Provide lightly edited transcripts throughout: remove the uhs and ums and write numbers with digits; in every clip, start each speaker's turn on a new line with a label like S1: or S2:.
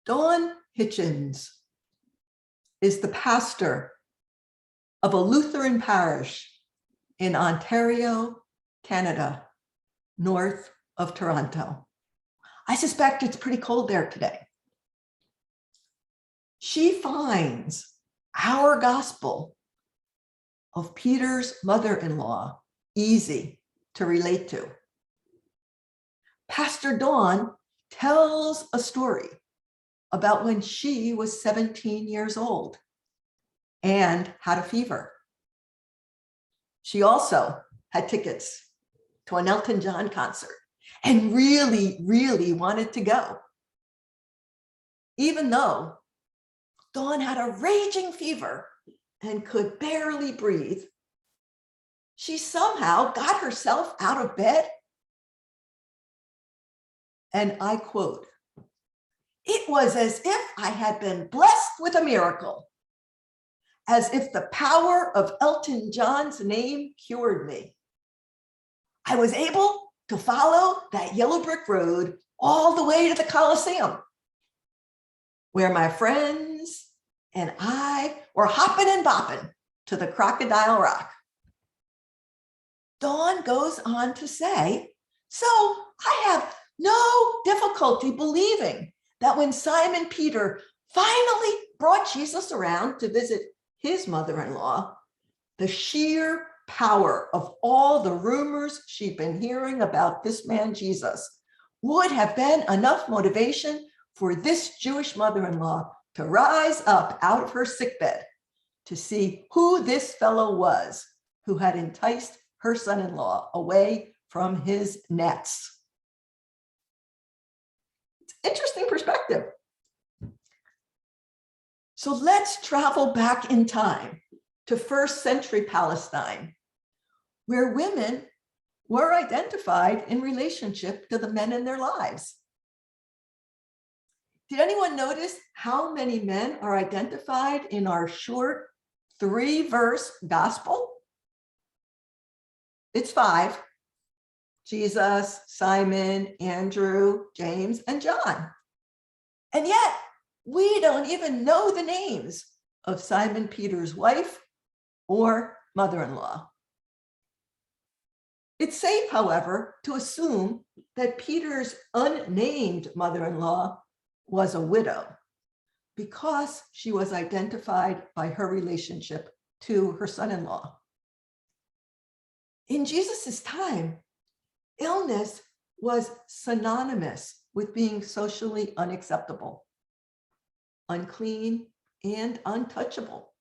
S1: Dawn Hitchens is the pastor of a Lutheran parish in Ontario, Canada, north of Toronto. I suspect it's pretty cold there today. She finds our gospel of Peter's mother-in-law easy to relate to. Pastor Dawn tells a story about when she was 17 years old and had a fever. She also had tickets to an Elton John concert and really, really wanted to go. Even though Dawn had a raging fever and could barely breathe, she somehow got herself out of bed. And I quote, "It was as if I had been blessed with a miracle, as if the power of Elton John's name cured me. I was able to follow that yellow brick road all the way to the Coliseum, where my friends and I were hopping and bopping to the Crocodile Rock." Dawn goes on to say, "So I have no difficulty believing that when Simon Peter finally brought Jesus around to visit his mother-in-law, the sheer power of all the rumors she'd been hearing about this man Jesus would have been enough motivation for this Jewish mother-in-law to rise up out of her sickbed to see who this fellow was who had enticed her son-in-law away from his nets." It's an interesting perspective. So let's travel back in time to first century Palestine, where women were identified in relationship to the men in their lives. Did anyone notice how many men are identified in our short 3-verse gospel? It's 5. Jesus, Simon, Andrew, James, and John. And yet, we don't even know the names of Simon Peter's wife or mother-in-law. It's safe, however, to assume that Peter's unnamed mother-in-law was a widow because she was identified by her relationship to her son-in-law. In Jesus's time, illness was synonymous with being socially unacceptable, unclean, and untouchable.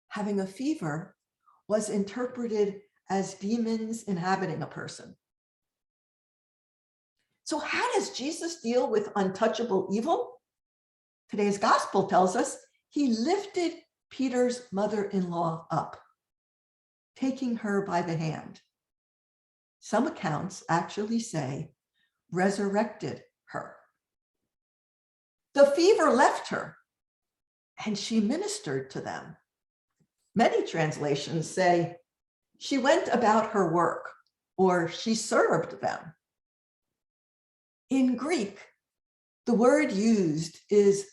S1: Having a fever was interpreted as demons inhabiting a person. So how does Jesus deal with untouchable evil? Today's gospel tells us he lifted Peter's mother-in-law up, taking her by the hand. Some accounts actually say resurrected her. The fever left her and she ministered to them. Many translations say she went about her work or she served them. In Greek, the word used is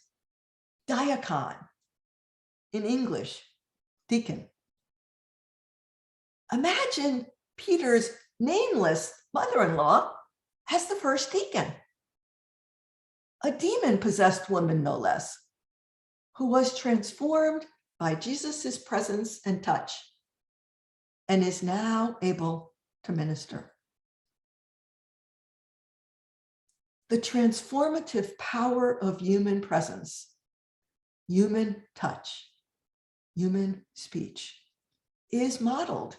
S1: diakon. In English, deacon. Imagine Peter's nameless mother-in-law as the first deacon. A demon-possessed woman, no less, who was transformed by Jesus's presence and touch and is now able to minister. The transformative power of human presence, human touch, human speech is modeled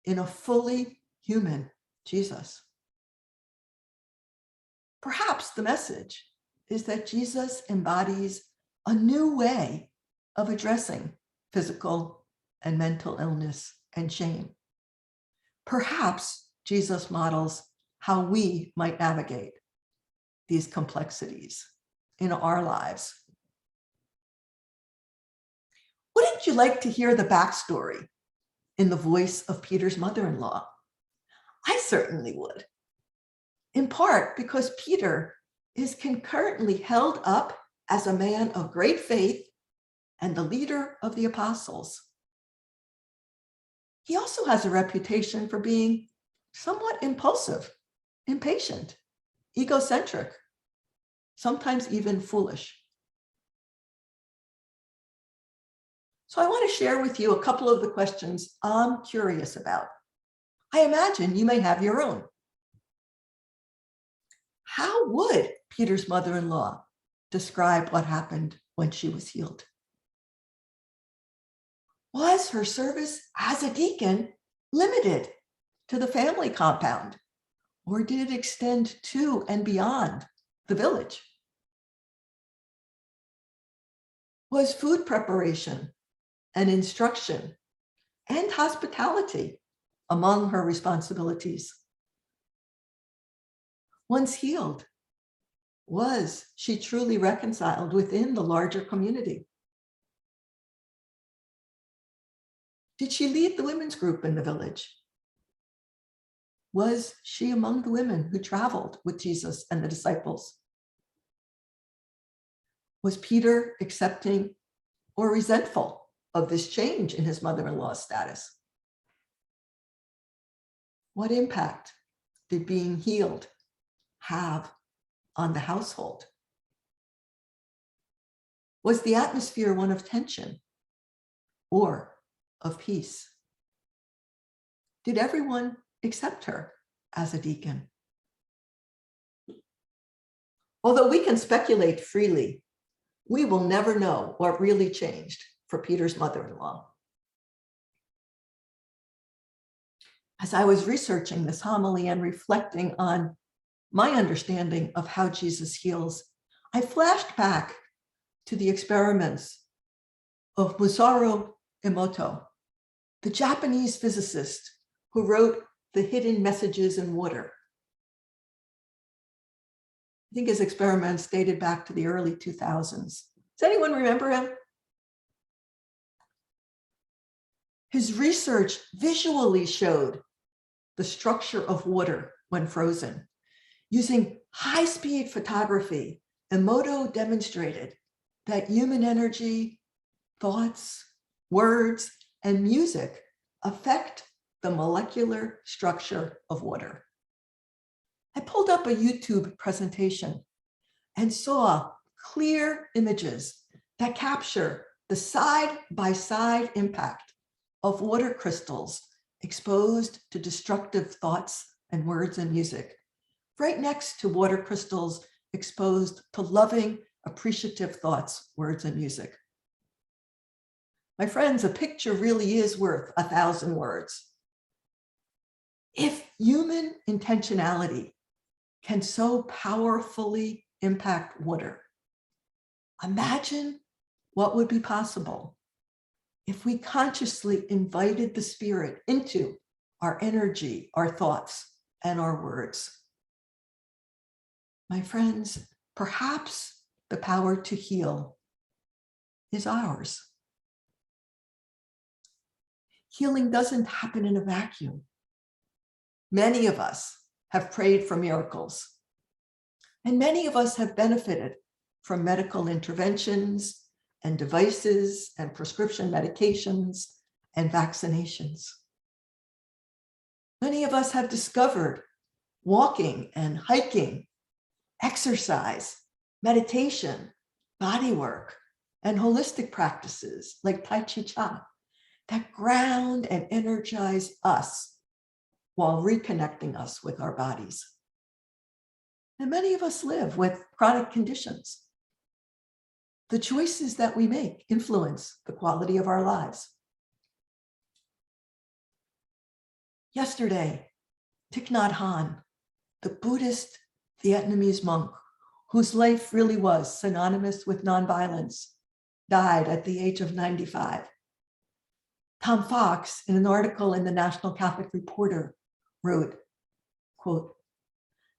S1: in a fully human Jesus. Perhaps the message is that Jesus embodies a new way of addressing physical and mental illness and shame. Perhaps Jesus models how we might navigate these complexities in our lives. Wouldn't you like to hear the backstory in the voice of Peter's mother-in-law? I certainly would. In part because Peter is concurrently held up as a man of great faith and the leader of the apostles. He also has a reputation for being somewhat impulsive, impatient, egocentric, sometimes even foolish. So I want to share with you a couple of the questions I'm curious about. I imagine you may have your own. How would Peter's mother-in-law describe what happened when she was healed? Was her service as a deacon limited to the family compound, or did it extend to and beyond the village? Was food preparation and instruction and hospitality among her responsibilities? Once healed, was she truly reconciled within the larger community? Did she lead the women's group in the village? Was she among the women who traveled with Jesus and the disciples? Was Peter accepting or resentful of this change in his mother-in-law's status? What impact did being healed have on the household? Was the atmosphere one of tension or of peace? Did everyone accept her as a deacon? Although we can speculate freely, we will never know what really changed for Peter's mother-in-law. As I was researching this homily and reflecting on my understanding of how Jesus heals, I flashed back to the experiments of Masaru Emoto, the Japanese physicist who wrote The Hidden Messages in Water. I think his experiments dated back to the early 2000s. Does anyone remember him? His research visually showed the structure of water when frozen. Using high-speed photography, Emoto demonstrated that human energy, thoughts, words, and music affect the molecular structure of water. I pulled up a YouTube presentation and saw clear images that capture the side-by-side impact of water crystals exposed to destructive thoughts and words and music, right next to water crystals exposed to loving, appreciative thoughts, words, and music. My friends, a picture really is worth 1,000 words. If human intentionality can so powerfully impact water, imagine what would be possible if we consciously invited the Spirit into our energy, our thoughts, and our words. My friends, perhaps the power to heal is ours. Healing doesn't happen in a vacuum. Many of us have prayed for miracles, and many of us have benefited from medical interventions and devices and prescription medications and vaccinations. Many of us have discovered walking and hiking, exercise, meditation, body work, and holistic practices like Tai Chi Cha that ground and energize us while reconnecting us with our bodies. And many of us live with chronic conditions. The choices that we make influence the quality of our lives. Yesterday, Thich Nhat Hanh, the Buddhist Vietnamese monk whose life really was synonymous with nonviolence, died at the age of 95. Tom Fox, in an article in the National Catholic Reporter, wrote, quote,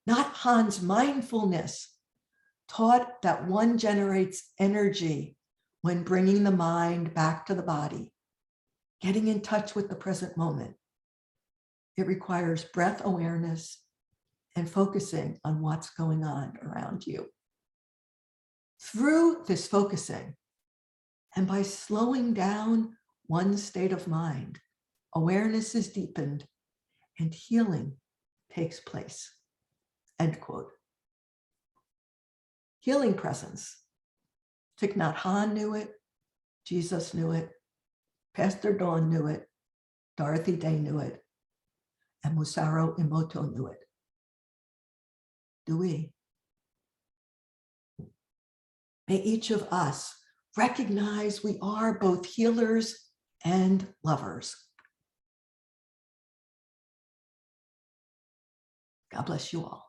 S1: "Nhat Hanh's mindfulness taught that one generates energy when bringing the mind back to the body, getting in touch with the present moment. It requires breath awareness, and focusing on what's going on around you. Through this focusing, and by slowing down one state of mind, awareness is deepened and healing takes place. End quote. Healing presence. Thich Nhat Hanh knew it. Jesus knew it. Pastor Dawn knew it. Dorothy Day knew it. And Masaru Emoto knew it. Do we? May each of us recognize we are both healers and lovers. God bless you all.